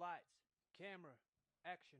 Lights, camera, action.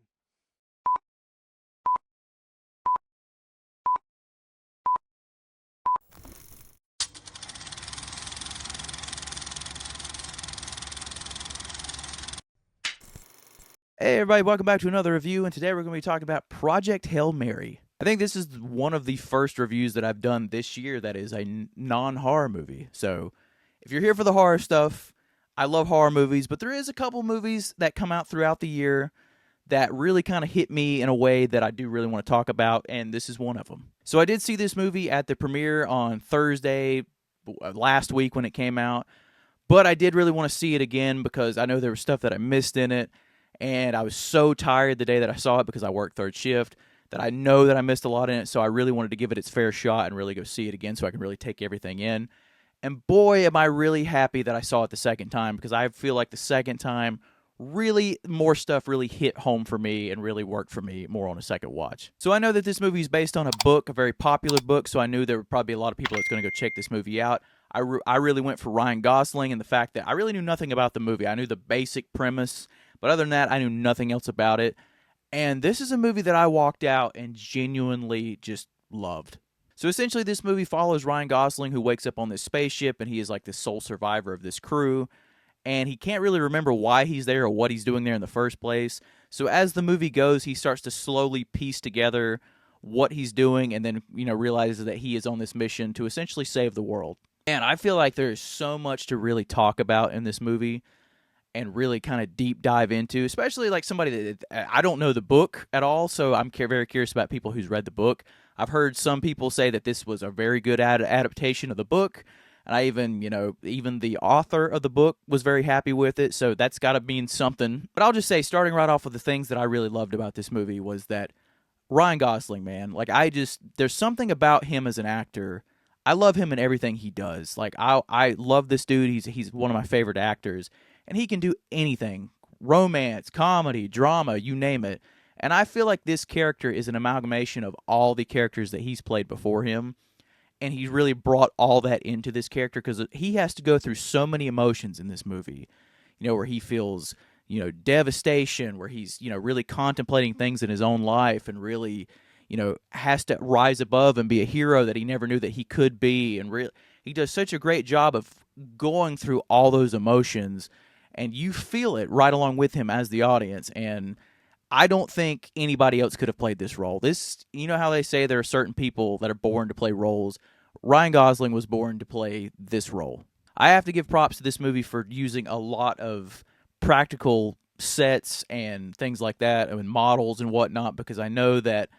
Hey everybody, welcome back to another review, and today we're going to be talking about Project Hail Mary. I think this is one of the first reviews that I've done this year that is a non-horror movie. So, if you're here for the horror stuff, I love horror movies, but there is a couple movies that come out throughout the year that really kind of hit me in a way that I do really want to talk about, and this is one of them. So I did see this movie at the premiere on Thursday last week when it came out, but I did really want to see it again because I know there was stuff that I missed in it, and I was so tired the day that I saw it because I worked third shift that I know that I missed a lot in it, so I really wanted to give it its fair shot and really go see it again so I can really take everything in. And boy, am I really happy that I saw it the second time, because I feel like the second time really more stuff really hit home for me and really worked for me more on a second watch. So I know that this movie is based on a book, a very popular book, so I knew there would probably be a lot of people that's going to go check this movie out. I really went for Ryan Gosling, and the fact that I really knew nothing about the movie. I knew the basic premise, but other than that, I knew nothing else about it. And this is a movie that I walked out and genuinely just loved. So essentially, this movie follows Ryan Gosling, who wakes up on this spaceship, and he is like the sole survivor of this crew. And he can't really remember why he's there or what he's doing there in the first place. So as the movie goes, he starts to slowly piece together what he's doing, and then, realizes that he is on this mission to essentially save the world. And I feel like there's so much to really talk about in this movie and really kind of deep dive into, especially like somebody that I don't know the book at all, so I'm very curious about people who's read the book. I've heard some people say that this was a very good adaptation of the book, and I even the author of the book was very happy with it, so that's got to mean something. But I'll just say, starting right off with the things that I really loved about this movie was that Ryan Gosling, man, like there's something about him as an actor. I love him in everything he does. Like I love this dude. He's one of my favorite actors, and he can do anything: romance, comedy, drama, you name it. And I feel like this character is an amalgamation of all the characters that he's played before him, and he really brought all that into this character because he has to go through so many emotions in this movie. Where he feels devastation, where he's really contemplating things in his own life, and really has to rise above and be a hero that he never knew that he could be. And really, he does such a great job of going through all those emotions, and you feel it right along with him as the audience. And I don't think anybody else could have played this role. How they say there are certain people that are born to play roles. Ryan Gosling was born to play this role. I have to give props to this movie for using a lot of practical sets and things like that, and models and whatnot, because I know that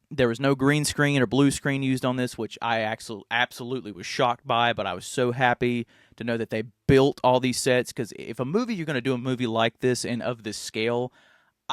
there was no green screen or blue screen used on this, which I absolutely was shocked by, but I was so happy to know that they built all these sets, because if you're going to do a movie like this and of this scale,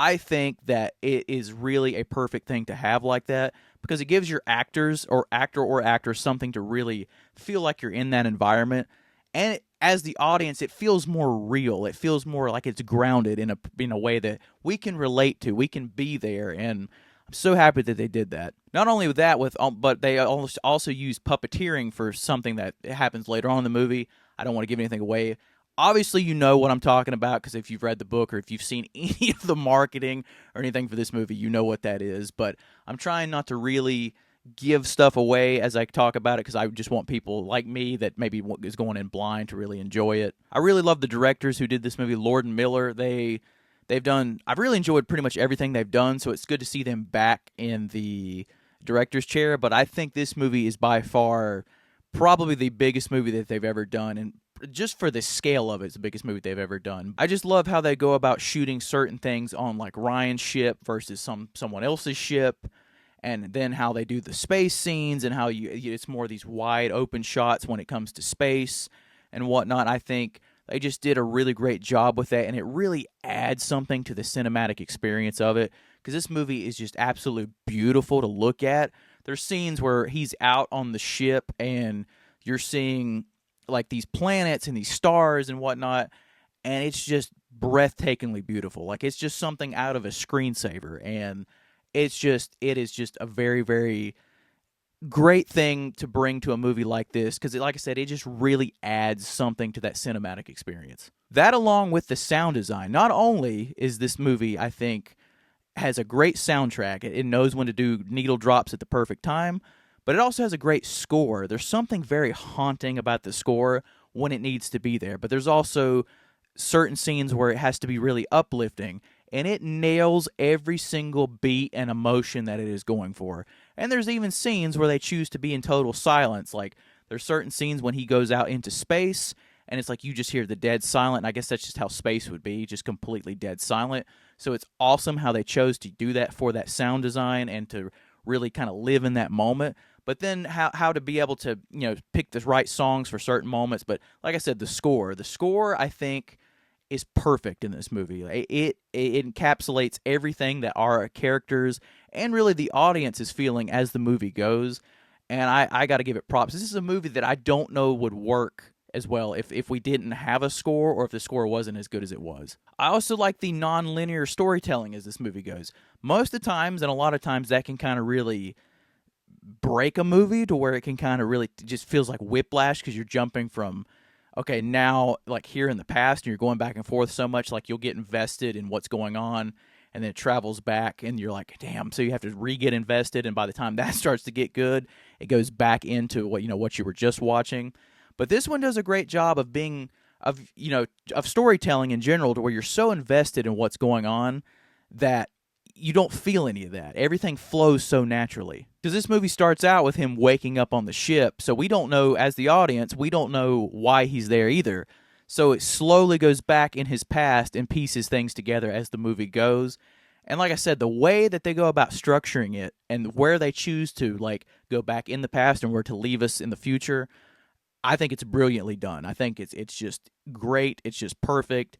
I think that it is really a perfect thing to have like that, because it gives your actor or actress something to really feel like you're in that environment. And as the audience, it feels more real. It feels more like it's grounded in a way that we can relate to. We can be there, and I'm so happy that they did that. Not only with that, but they also use puppeteering for something that happens later on in the movie. I don't want to give anything away. Obviously, you know what I'm talking about, because if you've read the book or if you've seen any of the marketing or anything for this movie, you know what that is. But I'm trying not to really give stuff away as I talk about it, because I just want people like me that maybe is going in blind to really enjoy it. I really love the directors who did this movie, Lord and Miller. I've really enjoyed pretty much everything they've done, so it's good to see them back in the director's chair. But I think this movie is by far probably the biggest movie that they've ever done, and just for the scale of it, it's the biggest movie they've ever done. I just love how they go about shooting certain things on like Ryan's ship versus someone else's ship, and then how they do the space scenes, and how it's more these wide open shots when it comes to space and whatnot. I think they just did a really great job with that, and it really adds something to the cinematic experience of it, because this movie is just absolutely beautiful to look at. There's scenes where he's out on the ship, and you're seeing like these planets and these stars and whatnot, and it's just breathtakingly beautiful. Like, it's just something out of a screensaver, and it is just a very, very great thing to bring to a movie like this because, like I said, it just really adds something to that cinematic experience. That, along with the sound design, not only is this movie, I think, has a great soundtrack, it knows when to do needle drops at the perfect time, but it also has a great score. There's something very haunting about the score when it needs to be there, but there's also certain scenes where it has to be really uplifting, and it nails every single beat and emotion that it is going for. And there's even scenes where they choose to be in total silence. Like, there's certain scenes when he goes out into space, and it's like you just hear the dead silent. And I guess that's just how space would be, just completely dead silent. So it's awesome how they chose to do that for that sound design and to really kind of live in that moment. But then how to be able to, pick the right songs for certain moments. But like I said, the score, I think, is perfect in this movie. It encapsulates everything that our characters and really the audience is feeling as the movie goes. And I got to give it props. This is a movie that I don't know would work as well if we didn't have a score or if the score wasn't as good as it was. I also like the non-linear storytelling as this movie goes. Most of the times, and a lot of times, that can kind of really break a movie to where it can kind of really just feels like whiplash because you're jumping from okay, now like here in the past and you're going back and forth so much, like you'll get invested in what's going on and then it travels back and you're like, damn, so you have to re-get invested, and by the time that starts to get good, it goes back into what you were just watching. But this one does a great job of being of storytelling in general to where you're so invested in what's going on that you don't feel any of that. Everything flows so naturally. Because this movie starts out with him waking up on the ship, so we don't know, as the audience, we don't know why he's there either. So it slowly goes back in his past and pieces things together as the movie goes. And like I said, the way that they go about structuring it and where they choose to like go back in the past and where to leave us in the future, I think it's brilliantly done. I think it's just great. It's just perfect.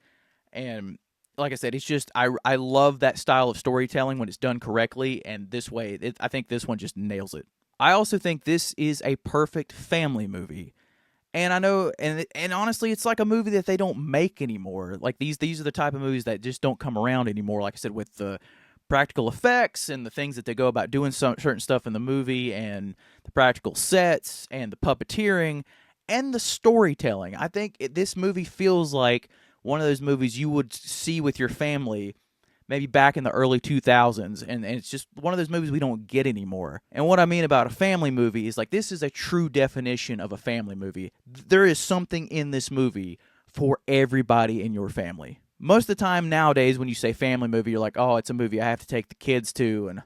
And like I said, it's just I love that style of storytelling when it's done correctly, and this way, I think this one just nails it. I also think this is a perfect family movie, and I know, and honestly, it's like a movie that they don't make anymore. Like these are the type of movies that just don't come around anymore. Like I said, with the practical effects and the things that they go about doing certain stuff in the movie, and the practical sets and the puppeteering and the storytelling. I think this movie feels like one of those movies you would see with your family maybe back in the early 2000s, and it's just one of those movies we don't get anymore. And what I mean about a family movie is like this is a true definition of a family movie. There is something in this movie for everybody in your family. Most of the time nowadays when you say family movie, you're like, oh, it's a movie I have to take the kids to, and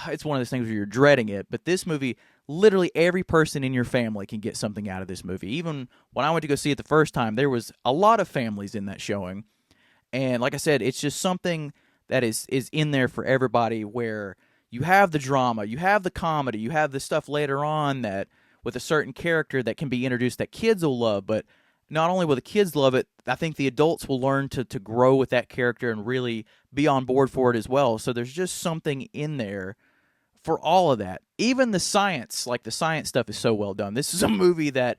it's one of those things where you're dreading it. But this movie, literally every person in your family can get something out of this movie. Even when I went to go see it the first time, there was a lot of families in that showing. And like I said, it's just something that is in there for everybody, where you have the drama, you have the comedy, you have the stuff later on that with a certain character that can be introduced that kids will love. But not only will the kids love it, I think the adults will learn to grow with that character and really be on board for it as well. So there's just something in there for all of that. Even the science, like the science stuff is so well done. This is a movie that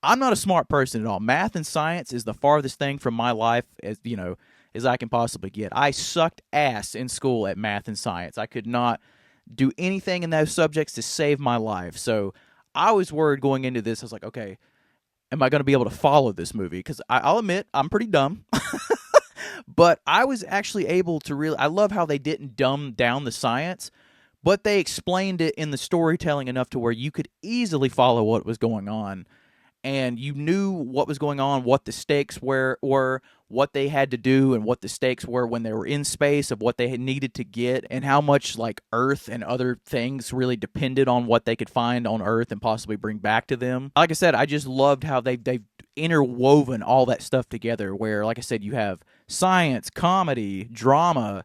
I'm not a smart person at all. Math and science is the farthest thing from my life as I can possibly get. I sucked ass in school at math and science. I could not do anything in those subjects to save my life. So I was worried going into this. I was like, okay, am I going to be able to follow this movie? Because I'll admit, I'm pretty dumb. But I was actually able to really, I love how they didn't dumb down the science, but they explained it in the storytelling enough to where you could easily follow what was going on. And you knew what was going on, what the stakes were, what they had to do, and what the stakes were when they were in space, of what they had needed to get, and how much like Earth and other things really depended on what they could find on Earth and possibly bring back to them. Like I said, I just loved how they've interwoven all that stuff together, where, like I said, you have science, comedy, drama,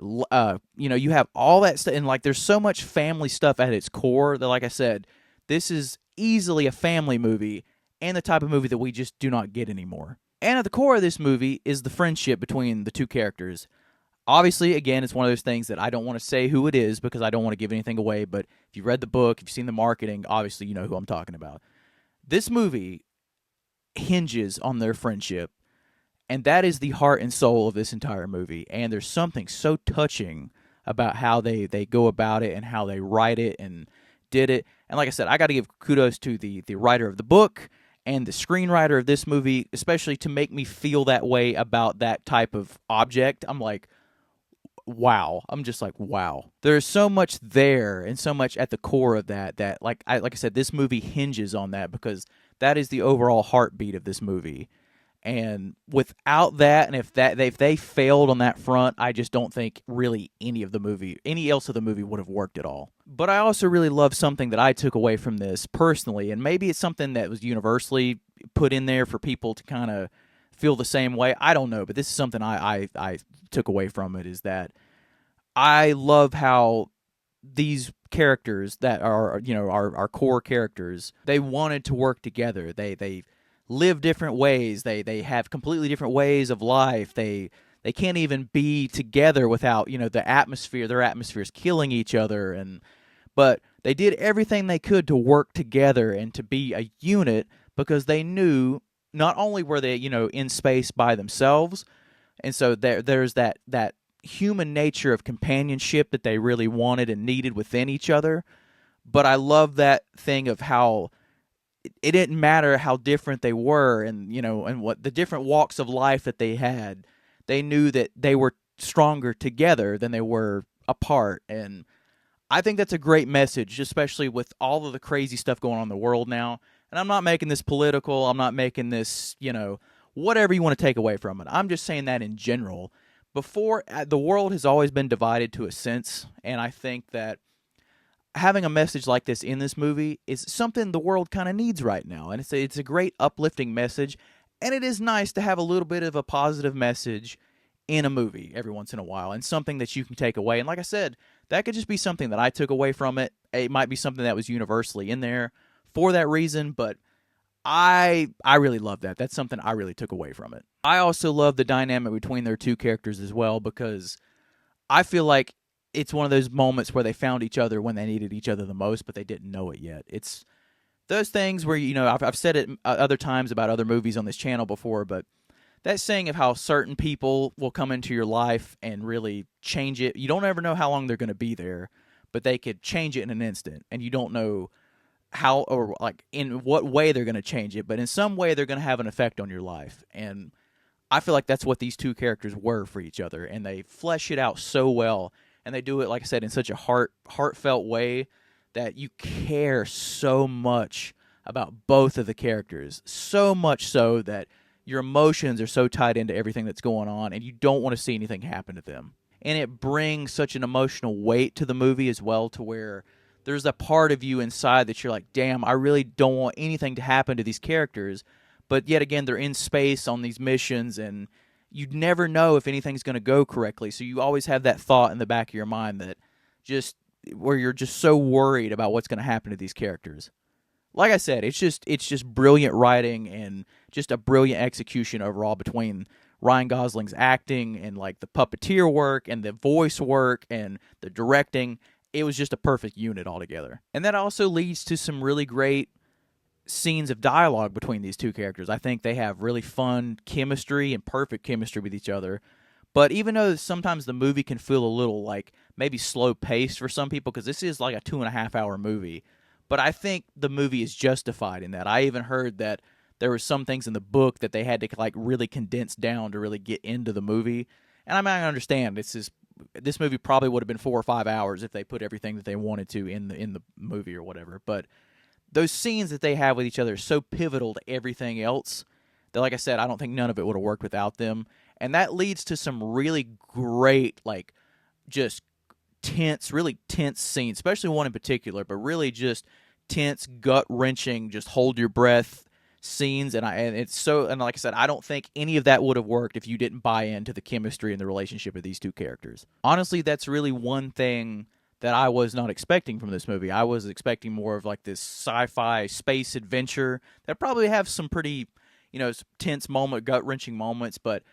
you have all that stuff, and like there's so much family stuff at its core that, like I said, this is easily a family movie and the type of movie that we just do not get anymore. And at the core of this movie is the friendship between the two characters. Obviously, again, it's one of those things that I don't want to say who it is because I don't want to give anything away, but if you've read the book, if you've seen the marketing, obviously you know who I'm talking about. This movie hinges on their friendship, and that is the heart and soul of this entire movie. And there's something so touching about how they go about it and how they write it and did it. And like I said, I got to give kudos to the writer of the book and the screenwriter of this movie, especially to make me feel that way about that type of object. I'm like, wow. I'm just like, wow. There's so much there and so much at the core of that like I said, this movie hinges on that because that is the overall heartbeat of this movie. And without that, and if they failed on that front, I just don't think really any else of the movie would have worked at all. But I also really love something that I took away from this personally, and maybe it's something that was universally put in there for people to kind of feel the same way. I don't know, but this is something I took away from it, is that I love how these characters that are, our core characters, they wanted to work together. They live different ways. They have completely different ways of life. They can't even be together without, the atmosphere. Their atmosphere is killing each other, but they did everything they could to work together and to be a unit because they knew not only were they, in space by themselves, and so there's that human nature of companionship that they really wanted and needed within each other. But I love that thing of how it didn't matter how different they were, and what the different walks of life that they had. They knew that they were stronger together than they were apart. And I think that's a great message, especially with all of the crazy stuff going on in the world now. And I'm not making this political. I'm not making this, whatever you want to take away from it. I'm just saying that in general. Before, the world has always been divided to a sense, and I think that having a message like this in this movie is something the world kind of needs right now. And it's a great uplifting message, and it is nice to have a little bit of a positive message in a movie every once in a while, and something that you can take away. And like I said, that could just be something that I took away from it. It might be something that was universally in there for that reason, but I really love that. That's something I really took away from it. I also love the dynamic between their two characters as well, because I feel like it's one of those moments where they found each other when they needed each other the most, but they didn't know it yet. It's those things where, I've said it other times about other movies on this channel before, but that saying of how certain people will come into your life and really change it. You don't ever know how long they're going to be there, but they could change it in an instant, and you don't know how or like in what way they're going to change it, but in some way they're going to have an effect on your life. And I feel like that's what these two characters were for each other, and they flesh it out so well, and they do it, like I said, in such a heartfelt way that you care so much about both of the characters, so much so that your emotions are so tied into everything that's going on, and you don't want to see anything happen to them. And it brings such an emotional weight to the movie as well, to where there's a part of you inside that you're like, damn, I really don't want anything to happen to these characters. But yet again, they're in space on these missions, and you never know if anything's going to go correctly. So you always have that thought in the back of your mind that just where you're just so worried about what's going to happen to these characters. Like I said, it's just brilliant writing and just a brilliant execution overall between Ryan Gosling's acting and like the puppeteer work and the voice work and the directing. It was just a perfect unit altogether. And that also leads to some really great scenes of dialogue between these two characters. I think they have really fun chemistry and perfect chemistry with each other. But even though sometimes the movie can feel a little like maybe slow paced for some people, because this is like a 2.5 hour movie, but I think the movie is justified in that. I even heard that there were some things in the book that they had to like really condense down to really get into the movie. And I mean, I understand this movie probably would have been 4 or 5 hours if they put everything that they wanted to in the movie or whatever. But those scenes that they have with each other are so pivotal to everything else that, like I said, I don't think none of it would have worked without them. And that leads to some really great, like, just really tense scenes, especially one in particular, but really just tense, gut-wrenching, just hold your breath scenes. And like I said, I don't think any of that would have worked if you didn't buy into the chemistry and the relationship of these two characters. Honestly, that's really one thing that I was not expecting from this movie. I was expecting more of like this sci-fi space adventure that probably have some pretty, tense gut-wrenching moments. But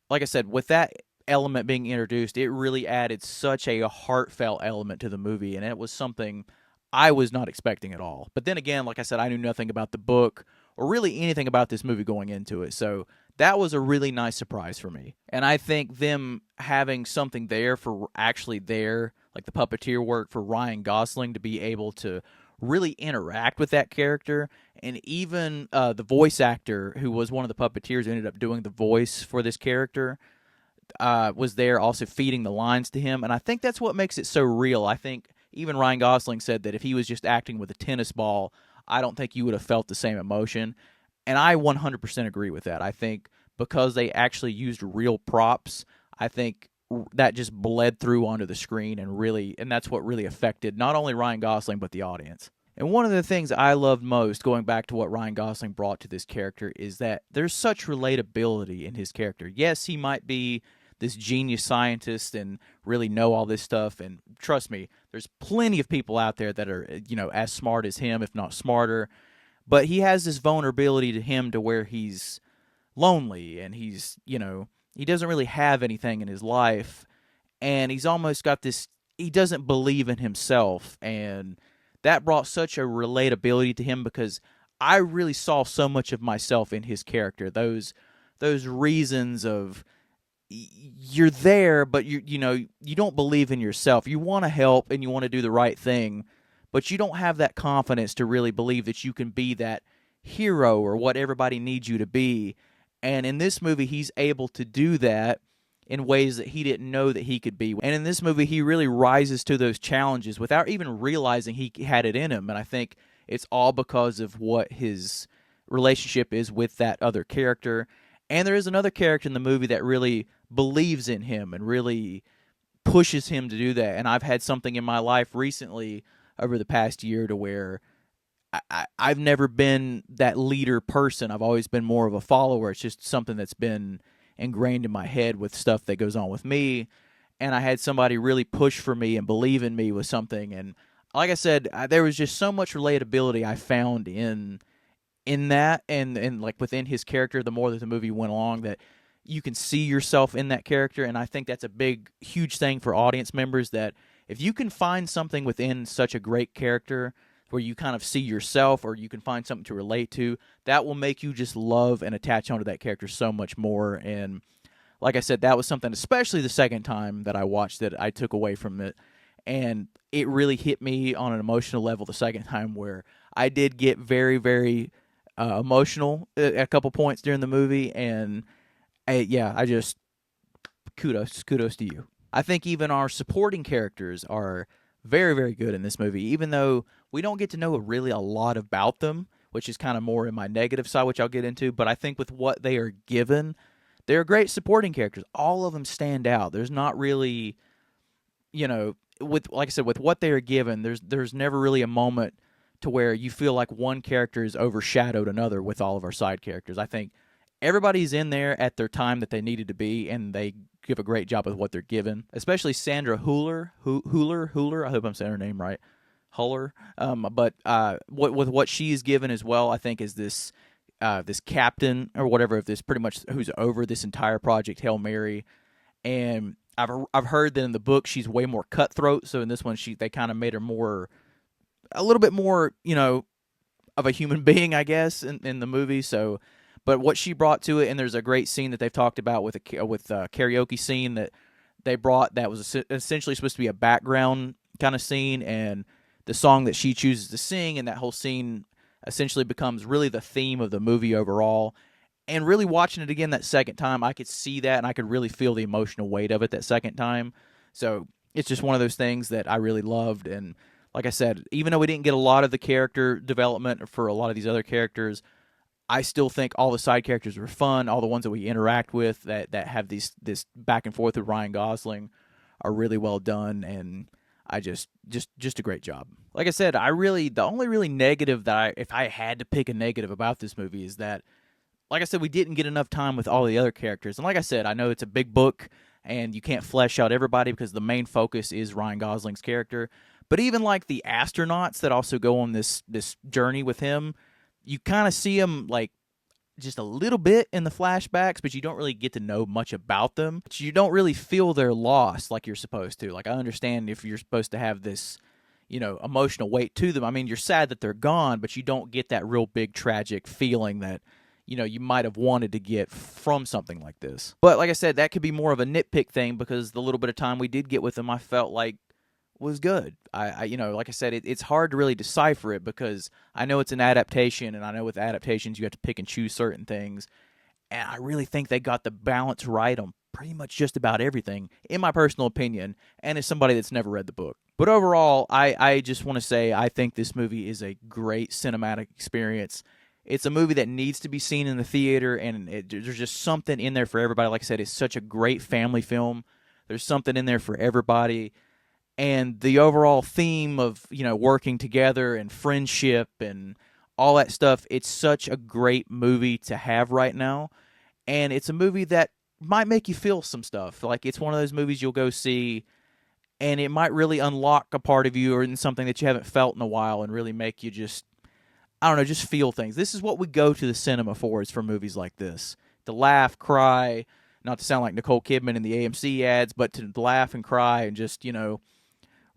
like I said, with that element being introduced, it really added such a heartfelt element to the movie, and it was something I was not expecting at all. But then again, like I said, I knew nothing about the book or really anything about this movie going into it, so that was a really nice surprise for me. And I think them having something there for actually there, like the puppeteer work for Ryan Gosling to be able to really interact with that character. And even the voice actor, who was one of the puppeteers who ended up doing the voice for this character, was there also feeding the lines to him. And I think that's what makes it so real. I think even Ryan Gosling said that if he was just acting with a tennis ball, I don't think you would have felt the same emotion. And I 100% agree with that. I think because they actually used real props, I think that just bled through onto the screen and that's what really affected not only Ryan Gosling but the audience. And one of the things I loved most, going back to what Ryan Gosling brought to this character, is that there's such relatability in his character. Yes, he might be this genius scientist and really know all this stuff, and trust me, there's plenty of people out there that are, as smart as him, if not smarter. But he has this vulnerability to him to where he's lonely and he doesn't really have anything in his life, and he's almost got this, he doesn't believe in himself, and that brought such a relatability to him because I really saw so much of myself in his character. Those reasons of you're there, but you don't believe in yourself. You want to help and you want to do the right thing, but you don't have that confidence to really believe that you can be that hero or what everybody needs you to be. And in this movie, he's able to do that in ways that he didn't know that he could be. And in this movie, he really rises to those challenges without even realizing he had it in him. And I think it's all because of what his relationship is with that other character. And there is another character in the movie that really believes in him and really pushes him to do that. And I've had something in my life recently over the past year to where I've never been that leader person. I've always been more of a follower. It's just something that's been ingrained in my head with stuff that goes on with me. And I had somebody really push for me and believe in me with something. And like I said, there was just so much relatability I found in that and like within his character the more that the movie went along, that you can see yourself in that character. And I think that's a huge thing for audience members, that if you can find something within such a great character where you kind of see yourself or you can find something to relate to, that will make you just love and attach onto that character so much more. And like I said, that was something, especially the second time that I watched it, I took away from it. And it really hit me on an emotional level the second time, where I did get very, very emotional at a couple points during the movie. And I just, kudos to you. I think even our supporting characters are very, very good in this movie, even though we don't get to know really a lot about them, which is kind of more in my negative side, which I'll get into. But I think with what they are given, they're great supporting characters. All of them stand out. There's not really, with, like I said, with what they are given, there's never really a moment to where you feel like one character is overshadowed another with all of our side characters. I think everybody's in there at their time that they needed to be, and they give a great job with what they're given. Especially Sandra Hüller. I hope I'm saying her name right. Huller. But with what she's given as well, I think is this captain or whatever of this, pretty much who's over this entire project Hail Mary. And I've heard that in the book she's way more cutthroat. So in this one, they kind of made her a little bit more, of a human being, I guess, in the movie. So. But what she brought to it, and there's a great scene that they've talked about with a karaoke scene that they brought that was essentially supposed to be a background kind of scene, and the song that she chooses to sing, and that whole scene essentially becomes really the theme of the movie overall. And really watching it again that second time, I could see that, and I could really feel the emotional weight of it that second time. So it's just one of those things that I really loved. And like I said, even though we didn't get a lot of the character development for a lot of these other characters, I still think all the side characters were fun. All the ones that we interact with that have this back and forth with Ryan Gosling are really well done, and I just a great job. Like I said, the only really negative that if I had to pick a negative about this movie is that, like I said, we didn't get enough time with all the other characters. And like I said, I know it's a big book and you can't flesh out everybody because the main focus is Ryan Gosling's character. But even like the astronauts that also go on this journey with him, you kind of see them like just a little bit in the flashbacks, but you don't really get to know much about them. But you don't really feel their loss like you're supposed to. Like, I understand if you're supposed to have this, emotional weight to them. I mean, you're sad that they're gone, but you don't get that real big tragic feeling that, you might have wanted to get from something like this. But like I said, that could be more of a nitpick thing because the little bit of time we did get with them, I felt like was good. Like I said, it's hard to really decipher it because I know it's an adaptation, and I know with adaptations you have to pick and choose certain things. And I really think they got the balance right on pretty much just about everything, in my personal opinion, and as somebody that's never read the book. But overall, I just want to say I think this movie is a great cinematic experience. It's a movie that needs to be seen in the theater, and there's just something in there for everybody. Like I said, it's such a great family film. There's something in there for everybody. And the overall theme of, working together and friendship and all that stuff, it's such a great movie to have right now. And it's a movie that might make you feel some stuff. Like, it's one of those movies you'll go see, and it might really unlock a part of you or in something that you haven't felt in a while and really make you just, I don't know, just feel things. This is what we go to the cinema for, is for movies like this. To laugh, cry, not to sound like Nicole Kidman in the AMC ads, but to laugh and cry and just,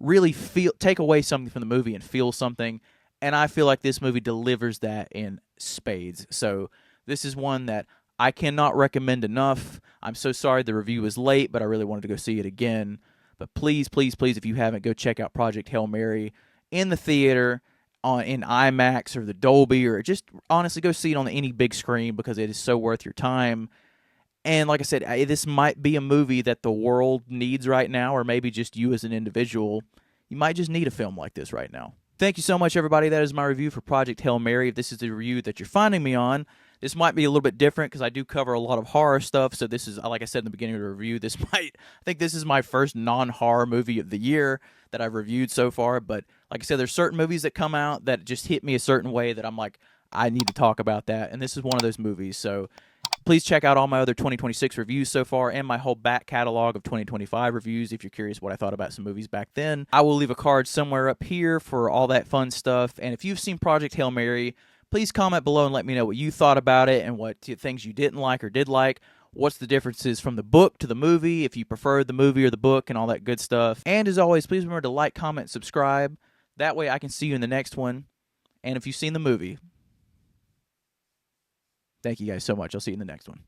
really take away something from the movie and feel something. And I feel like this movie delivers that in spades. So this is one that I cannot recommend enough. I'm so sorry the review was late, but I really wanted to go see it again. But please, please, please, if you haven't, go check out Project Hail Mary in the theater, in IMAX or the Dolby, or just honestly go see it on any big screen, because it is so worth your time. And like I said, this might be a movie that the world needs right now, or maybe just you as an individual. You might just need a film like this right now. Thank you so much, everybody. That is my review for Project Hail Mary. If this is the review that you're finding me on, this might be a little bit different because I do cover a lot of horror stuff. So this is, like I said in the beginning of the review, I think this is my first non-horror movie of the year that I've reviewed so far. But like I said, there's certain movies that come out that just hit me a certain way that I'm like, I need to talk about that. And this is one of those movies. So please check out all my other 2026 reviews so far and my whole back catalog of 2025 reviews if you're curious what I thought about some movies back then. I will leave a card somewhere up here for all that fun stuff. And if you've seen Project Hail Mary, please comment below and let me know what you thought about it and what things you didn't like or did like. What's the differences from the book to the movie, if you preferred the movie or the book, and all that good stuff. And as always, please remember to like, comment, subscribe. That way I can see you in the next one. And if you've seen the movie, thank you guys so much. I'll see you in the next one.